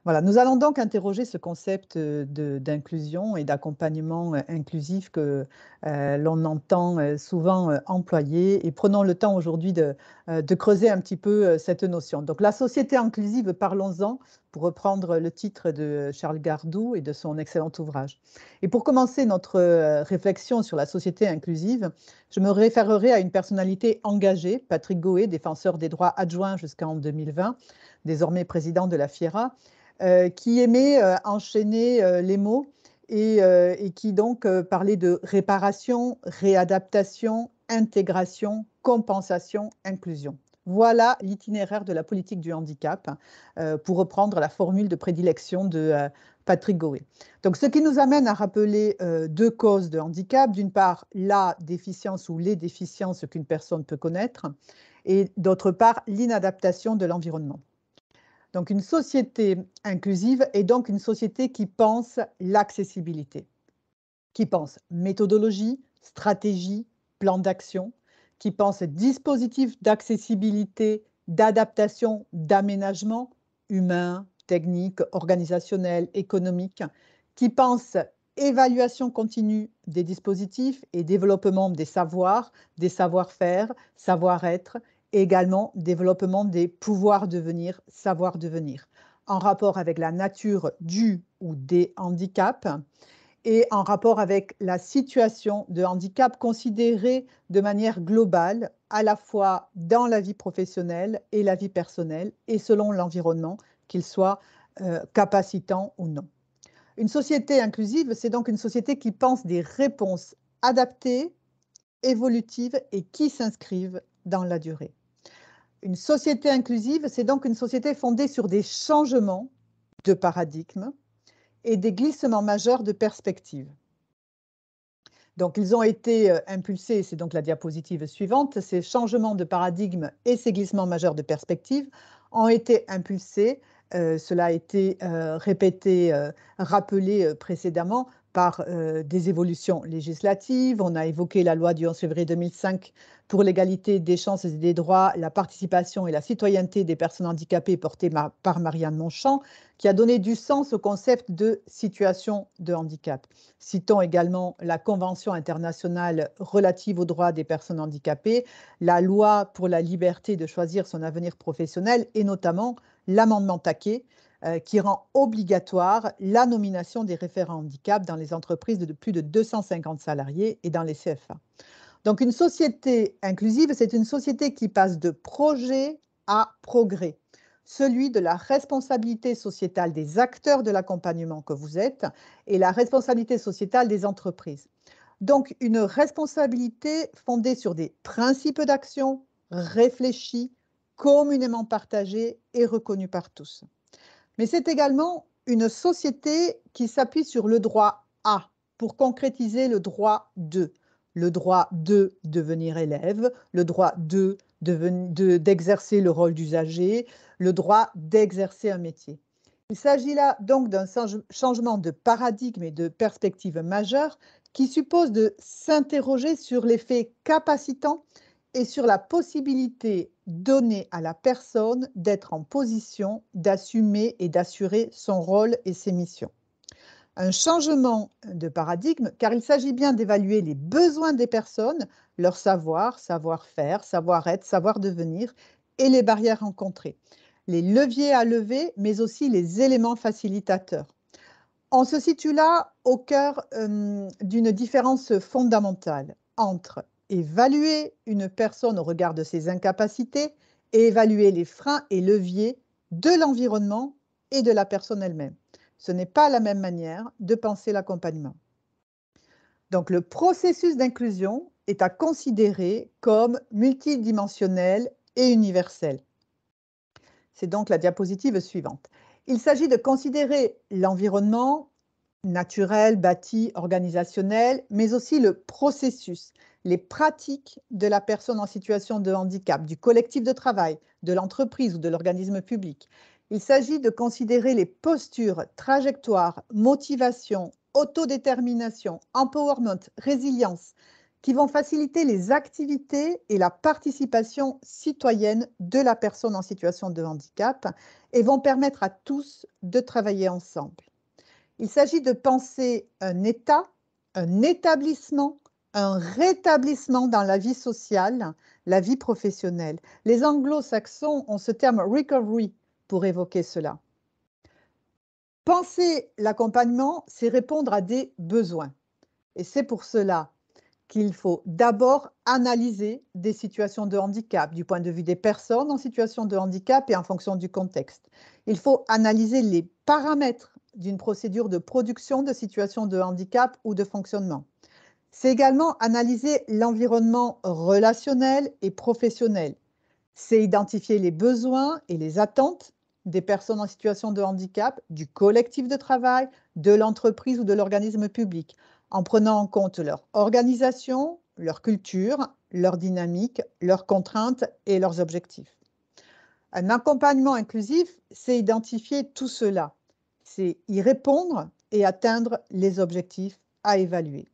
Voilà, nous allons donc interroger ce concept d'inclusion et d'accompagnement inclusif que l'on entend souvent employer et prenons le temps aujourd'hui de creuser un petit peu cette notion. Donc la société inclusive, parlons-en, pour reprendre le titre de Charles Gardou et de son excellent ouvrage. Et pour commencer notre réflexion sur la société inclusive, je me référerai à une personnalité engagée, Patrick Goé, défenseur des droits adjoints jusqu'en 2020, désormais président de la FIERA, qui aimait enchaîner les mots et qui donc parlait de réparation, réadaptation, intégration, compensation, inclusion. Voilà l'itinéraire de la politique du handicap, pour reprendre la formule de prédilection de Patrick Goé. Donc, ce qui nous amène à rappeler deux causes de handicap. D'une part, la déficience ou les déficiences qu'une personne peut connaître, et d'autre part, l'inadaptation de l'environnement. Donc, une société inclusive est donc une société qui pense l'accessibilité, qui pense méthodologie, stratégie, plan d'action, qui pense dispositif d'accessibilité, d'adaptation, d'aménagement humain, technique, organisationnel, économique, qui pense évaluation continue des dispositifs et développement des savoirs, des savoir-faire, savoir-être, et également développement des pouvoirs devenir, savoir devenir, en rapport avec la nature du ou des handicaps, et en rapport avec la situation de handicap considérée de manière globale, à la fois dans la vie professionnelle et la vie personnelle, et selon l'environnement, qu'il soit capacitant ou non. Une société inclusive, c'est donc une société qui pense des réponses adaptées, évolutives et qui s'inscrivent dans la durée. Une société inclusive, c'est donc une société fondée sur des changements de paradigme et des glissements majeurs de perspective. Donc, ils ont été impulsés, c'est donc la diapositive suivante, ces changements de paradigme et ces glissements majeurs de perspective ont été impulsés, cela a été répété, rappelé précédemment par des évolutions législatives. On a évoqué la loi du 11 février 2005 pour l'égalité des chances et des droits, la participation et la citoyenneté des personnes handicapées portée par Marianne Monchamp, qui a donné du sens au concept de situation de handicap. Citons également la Convention internationale relative aux droits des personnes handicapées, la loi pour la liberté de choisir son avenir professionnel et notamment l'amendement Taquet qui rend obligatoire la nomination des référents handicap dans les entreprises de plus de 250 salariés et dans les CFA. Donc une société inclusive, c'est une société qui passe de projet à progrès, celui de la responsabilité sociétale des acteurs de l'accompagnement que vous êtes et la responsabilité sociétale des entreprises. Donc une responsabilité fondée sur des principes d'action réfléchis, communément partagés et reconnus par tous. Mais c'est également une société qui s'appuie sur le droit à pour concrétiser le droit de. Le droit de devenir élève, le droit d'exercer le rôle d'usager, le droit d'exercer un métier. Il s'agit là donc d'un changement de paradigme et de perspective majeure qui suppose de s'interroger sur l'effet capacitant et sur la possibilité donnée à la personne d'être en position d'assumer et d'assurer son rôle et ses missions. Un changement de paradigme, car il s'agit bien d'évaluer les besoins des personnes, leur savoir, savoir-faire, savoir-être, savoir-devenir et les barrières rencontrées, les leviers à lever, mais aussi les éléments facilitateurs. On se situe là au cœur d'une différence fondamentale entre évaluer une personne au regard de ses incapacités et évaluer les freins et leviers de l'environnement et de la personne elle-même. Ce n'est pas la même manière de penser l'accompagnement. Donc le processus d'inclusion est à considérer comme multidimensionnel et universel. C'est donc la diapositive suivante. Il s'agit de considérer l'environnement naturel, bâti, organisationnel, mais aussi le processus, les pratiques de la personne en situation de handicap, du collectif de travail, de l'entreprise ou de l'organisme public. Il s'agit de considérer les postures, trajectoires, motivation, autodétermination, empowerment, résilience, qui vont faciliter les activités et la participation citoyenne de la personne en situation de handicap et vont permettre à tous de travailler ensemble. Il s'agit de penser un État, un établissement, un rétablissement dans la vie sociale, la vie professionnelle. Les anglo-saxons ont ce terme recovery pour évoquer cela. Penser l'accompagnement, c'est répondre à des besoins. Et c'est pour cela qu'il faut d'abord analyser des situations de handicap du point de vue des personnes en situation de handicap et en fonction du contexte. Il faut analyser les paramètres d'une procédure de production de situations de handicap ou de fonctionnement. C'est également analyser l'environnement relationnel et professionnel. C'est identifier les besoins et les attentes des personnes en situation de handicap, du collectif de travail, de l'entreprise ou de l'organisme public, en prenant en compte leur organisation, leur culture, leur dynamique, leurs contraintes et leurs objectifs. Un accompagnement inclusif, c'est identifier tout cela, c'est y répondre et atteindre les objectifs à évaluer.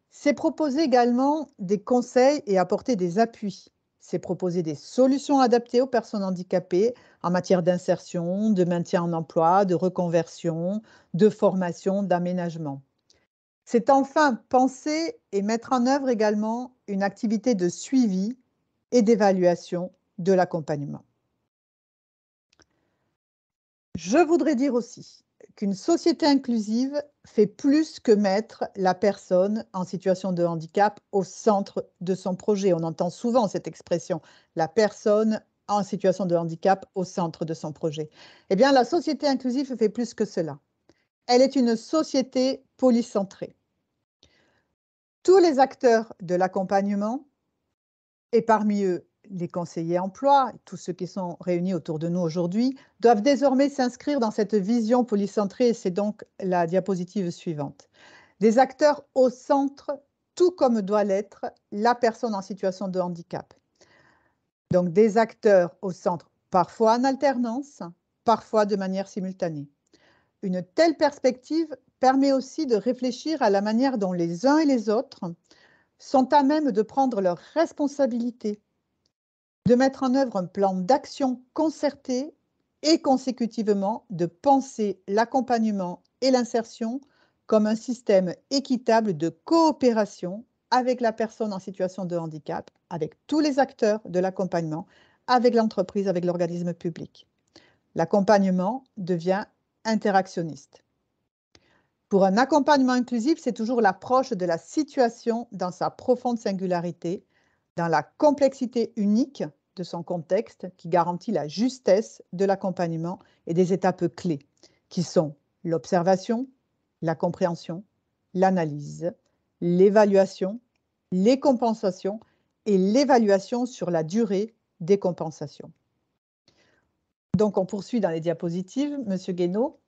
C'est proposer également des conseils et apporter des appuis. C'est proposer des solutions adaptées aux personnes handicapées en matière d'insertion, de maintien en emploi, de reconversion, de formation, d'aménagement. C'est enfin penser et mettre en œuvre également une activité de suivi et d'évaluation de l'accompagnement. Je voudrais dire aussi qu'une société inclusive fait plus que mettre la personne en situation de handicap au centre de son projet. On entend souvent cette expression, la personne en situation de handicap au centre de son projet. Eh bien, la société inclusive fait plus que cela. Elle est une société polycentrée. Tous les acteurs de l'accompagnement, et parmi eux les conseillers emploi, tous ceux qui sont réunis autour de nous aujourd'hui, doivent désormais s'inscrire dans cette vision polycentrée, et c'est donc la diapositive suivante. Des acteurs au centre, tout comme doit l'être la personne en situation de handicap. Donc des acteurs au centre, parfois en alternance, parfois de manière simultanée. Une telle perspective permet aussi de réfléchir à la manière dont les uns et les autres sont à même de prendre leurs responsabilités, de mettre en œuvre un plan d'action concerté et consécutivement de penser l'accompagnement et l'insertion comme un système équitable de coopération avec la personne en situation de handicap, avec tous les acteurs de l'accompagnement, avec l'entreprise, avec l'organisme public. L'accompagnement devient interactionniste. Pour un accompagnement inclusif, c'est toujours l'approche de la situation dans sa profonde singularité, dans la complexité unique de son contexte qui garantit la justesse de l'accompagnement et des étapes clés qui sont l'observation, la compréhension, l'analyse, l'évaluation, les compensations et l'évaluation sur la durée des compensations. Donc on poursuit dans les diapositives, Monsieur Guénaud.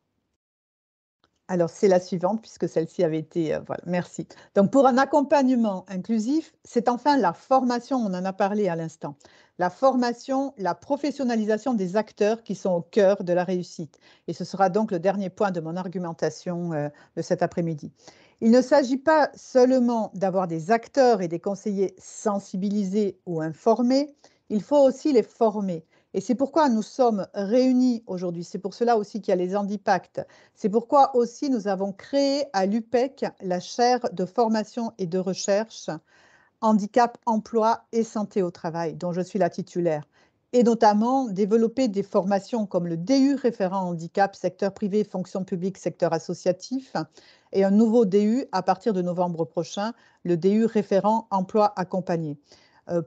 Alors, c'est la suivante, puisque celle-ci avait été... voilà, merci. Donc, pour un accompagnement inclusif, c'est enfin la formation, on en a parlé à l'instant. La formation, la professionnalisation des acteurs qui sont au cœur de la réussite. Et ce sera donc le dernier point de mon argumentation de cet après-midi. Il ne s'agit pas seulement d'avoir des acteurs et des conseillers sensibilisés ou informés, il faut aussi les former. Et c'est pourquoi nous sommes réunis aujourd'hui. C'est pour cela aussi qu'il y a les handipacts. C'est pourquoi aussi nous avons créé à l'UPEC la chaire de formation et de recherche handicap, emploi et santé au travail, dont je suis la titulaire. Et notamment développer des formations comme le DU référent handicap, secteur privé, fonction publique, secteur associatif, et un nouveau DU à partir de novembre prochain, le DU référent emploi accompagné.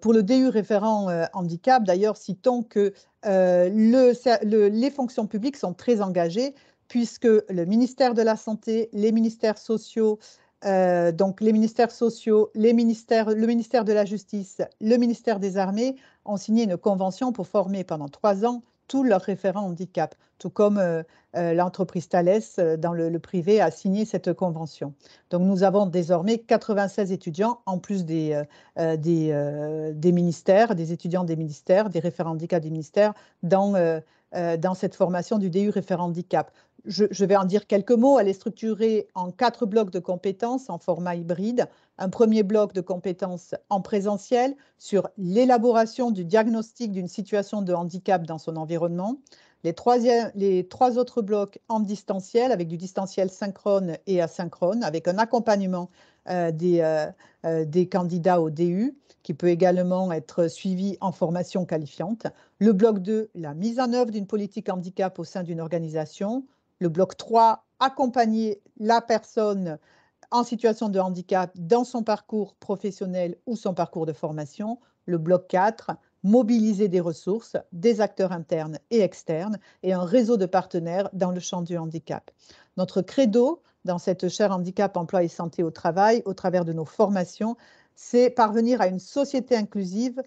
Pour le DU référent handicap, d'ailleurs, citons que les fonctions publiques sont très engagées puisque le ministère de la Santé, les ministères sociaux, donc les ministères sociaux, le ministère de la Justice, le ministère des Armées ont signé une convention pour former pendant 3 ans tous leurs référents handicap, tout comme l'entreprise Thales dans le privé a signé cette convention. Donc nous avons désormais 96 étudiants, en plus des ministères, des étudiants des ministères, des référents handicap des ministères, dans dans cette formation du DU référent handicap. Je vais en dire quelques mots. Elle est structurée en 4 blocs de compétences en format hybride. Un premier bloc de compétences en présentiel sur l'élaboration du diagnostic d'une situation de handicap dans son environnement. Les 3 autres blocs en distanciel, avec du distanciel synchrone et asynchrone, avec un accompagnement des candidats au DU, qui peut également être suivi en formation qualifiante. Le bloc 2, la mise en œuvre d'une politique handicap au sein d'une organisation. Le bloc 3, accompagner la personne en situation de handicap dans son parcours professionnel ou son parcours de formation. Le bloc 4, mobiliser des ressources, des acteurs internes et externes et un réseau de partenaires dans le champ du handicap. Notre credo dans cette chaire handicap, emploi et santé au travail, au travers de nos formations, c'est parvenir à une société inclusive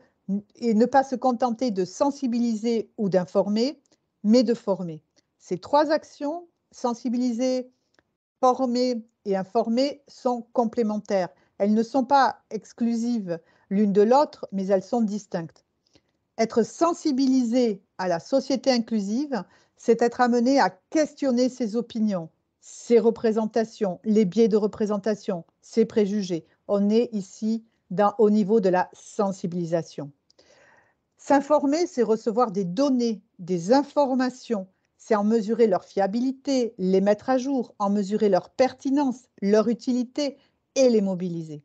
et ne pas se contenter de sensibiliser ou d'informer, mais de former. Ces 3 actions, sensibiliser, former et informer, sont complémentaires. Elles ne sont pas exclusives l'une de l'autre, mais elles sont distinctes. Être sensibilisé à la société inclusive, c'est être amené à questionner ses opinions, ses représentations, les biais de représentation, ses préjugés. On est ici au niveau de la sensibilisation. S'informer, c'est recevoir des données, des informations, c'est en mesurer leur fiabilité, les mettre à jour, en mesurer leur pertinence, leur utilité et les mobiliser.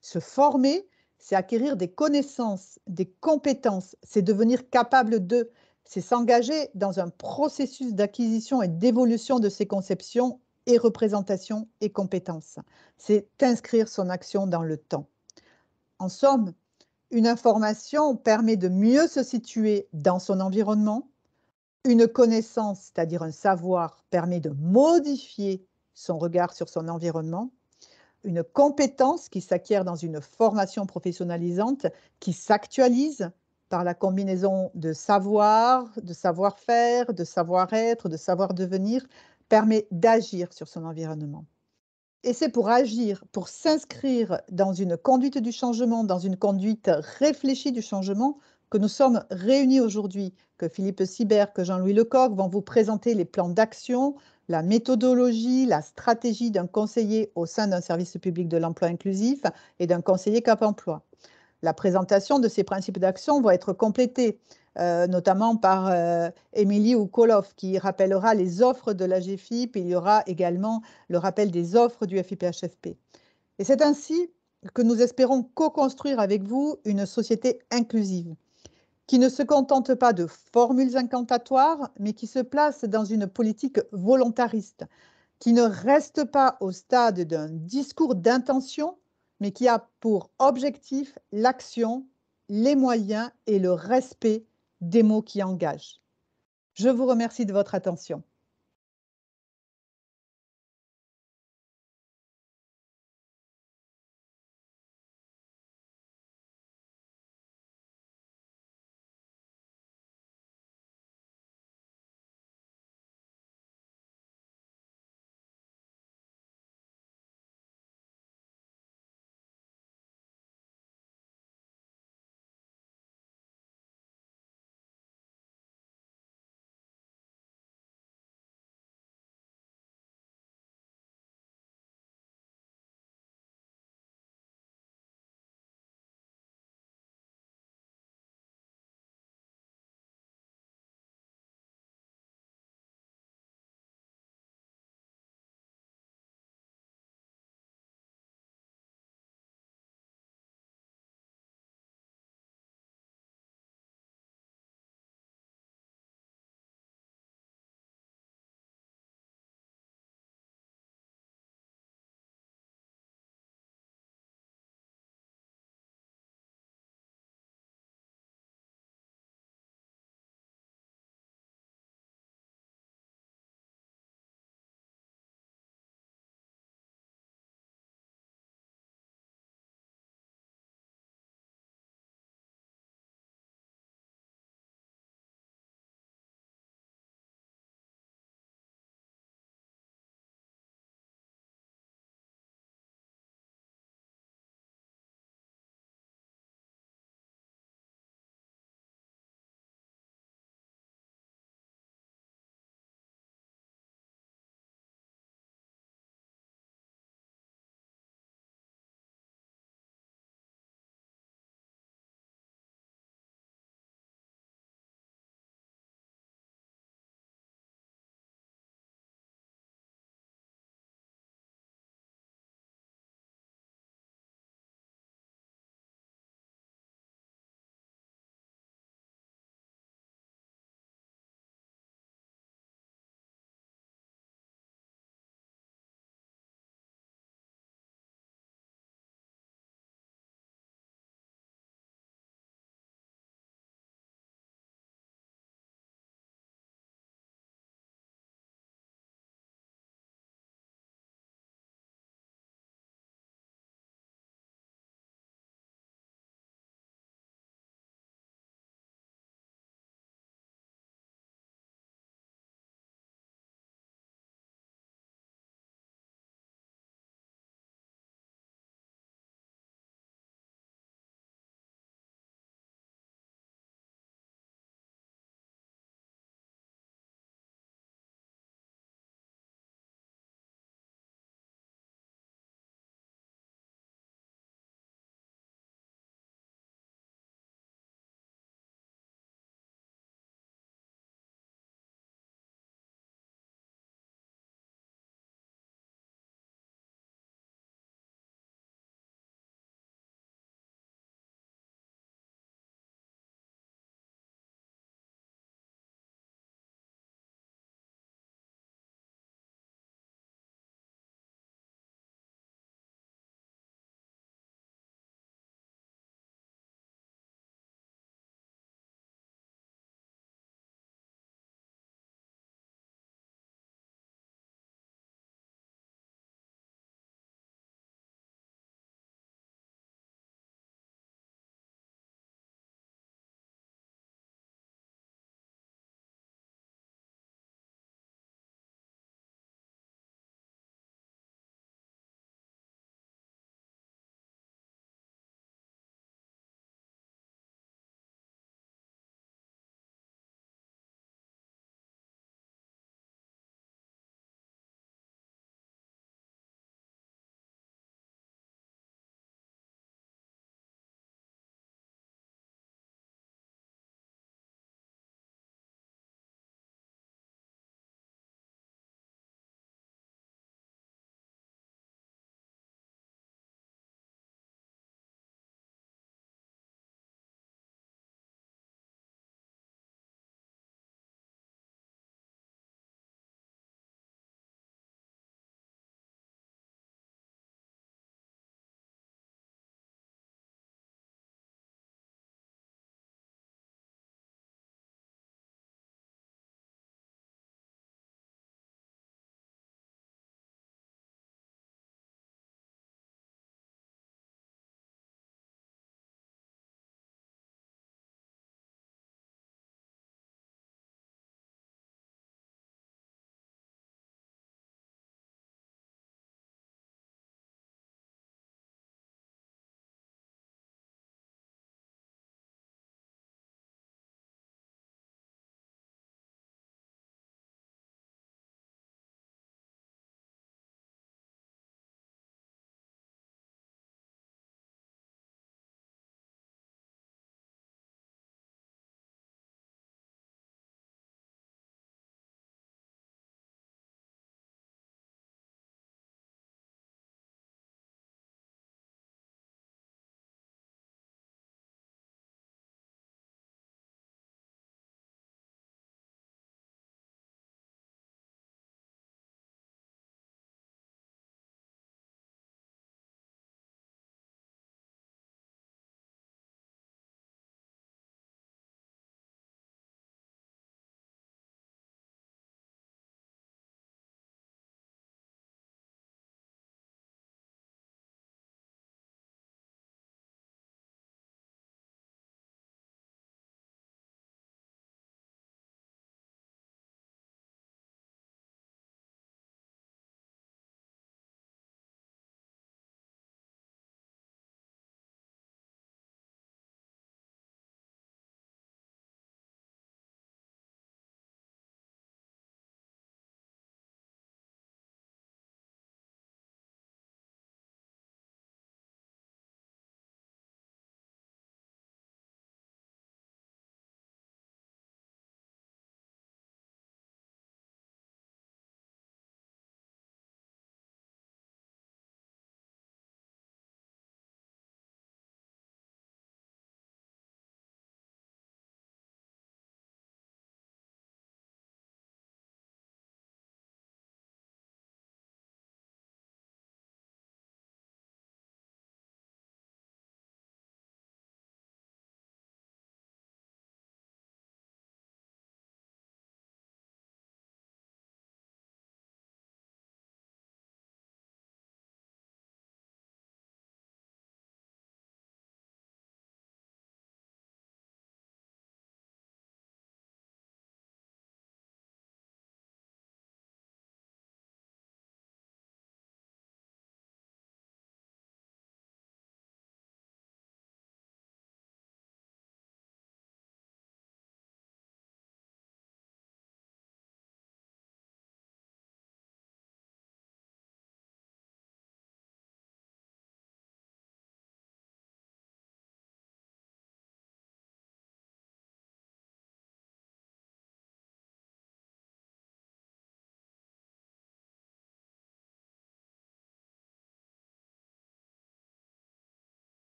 Se former, c'est acquérir des connaissances, des compétences, c'est devenir capable de, c'est s'engager dans un processus d'acquisition et d'évolution de ses conceptions et représentations et compétences. C'est inscrire son action dans le temps. En somme, une information permet de mieux se situer dans son environnement. Une connaissance, c'est-à-dire un savoir, permet de modifier son regard sur son environnement. Une compétence qui s'acquiert dans une formation professionnalisante, qui s'actualise par la combinaison de savoir, de savoir-faire, de savoir-être, de savoir-devenir, permet d'agir sur son environnement. Et c'est pour agir, pour s'inscrire dans une conduite du changement, dans une conduite réfléchie du changement, que nous sommes réunis aujourd'hui, que Philippe Sibert, que Jean-Louis Lecoq vont vous présenter les plans d'action, la méthodologie, la stratégie d'un conseiller au sein d'un service public de l'emploi inclusif et d'un conseiller Cap Emploi. La présentation de ces principes d'action va être complétée, notamment par Émilie Oukolov, qui rappellera les offres de la GFIP, et il y aura également le rappel des offres du FIPHFP. Et c'est ainsi que nous espérons co-construire avec vous une société inclusive, qui ne se contente pas de formules incantatoires, mais qui se place dans une politique volontariste, qui ne reste pas au stade d'un discours d'intention, mais qui a pour objectif l'action, les moyens et le respect des mots qui engagent. Je vous remercie de votre attention.